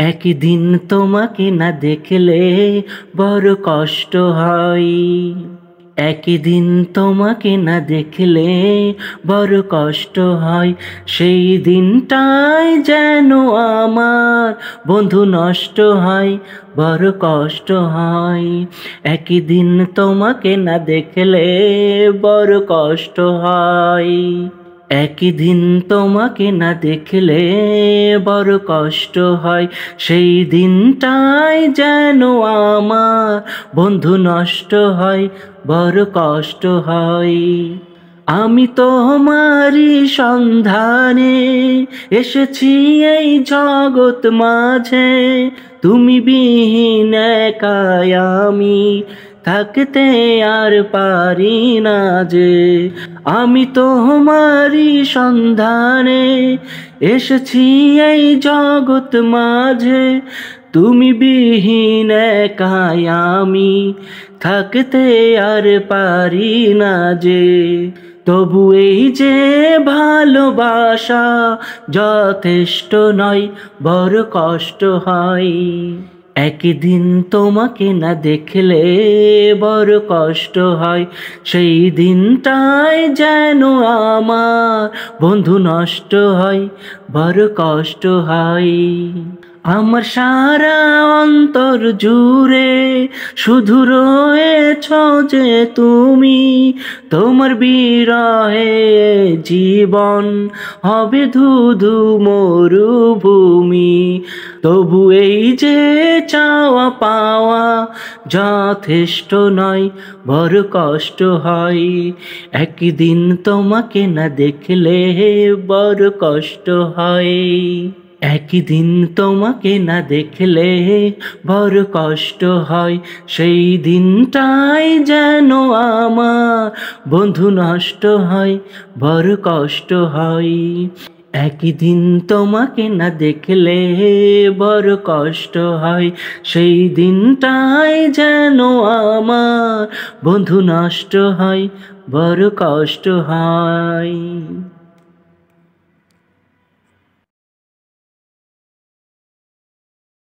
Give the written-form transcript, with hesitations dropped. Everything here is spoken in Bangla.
একদিন তোমাকে না দেখলে বড় কষ্ট হয়। একদিন তোমাকে না দেখলে বড় কষ্ট হয়। সেই দিনটাই যেন আমার বন্ধু নষ্ট হয়, বড় কষ্ট হয়। একদিন তোমাকে না দেখলে বড় কষ্ট হয়। একদিন তোমাকে না দেখলে বড় কষ্ট হয়। সেই দিনটাই যেন আমার বন্ধু নষ্ট হয়, বড় কষ্ট হয়। আমি তোমারই সন্ধানে এসেছি এই জগৎ মাঝে, তুমি বিহীন একাই আমি থাকতে আর পারি না যে। আমি তোমারই সন্ধানে এসেছি এই জগৎ মাঝে, তুমি বিহীন একাই আমি থাকতে আর পারি না যে। তবু এই যে ভালোবাসা যথেষ্ট নয়, বড় কষ্ট হয়। একদিন তোমাকে না দেখলে বড় কষ্ট হয়। সেই দিনটাই যেন আমার বন্ধু নষ্ট হয়, বড় কষ্ট হয়। আমার সারা অন্তর জুড়ে শুধু রয়েছ যে তুমি, তোমার বিরহে জীবন হবে ধুধু মরুভূমি। তবু এই যে চাওয়া পাওয়া যথেষ্ট নয়, বড় কষ্ট হয়। একদিন তোমাকে না দেখলে বড় কষ্ট হয়। একদিন তোমাকে না দেখলে বড় কষ্ট হয়। সেই দিনটাই যেন আমার বন্ধু নষ্ট হয়, বড় কষ্ট হয়। একদিন তোমাকে না দেখলে বড় কষ্ট হয়। সেই দিনটাই যেন আমার বন্ধু নষ্ট হয়, বড় কষ্ট হয়।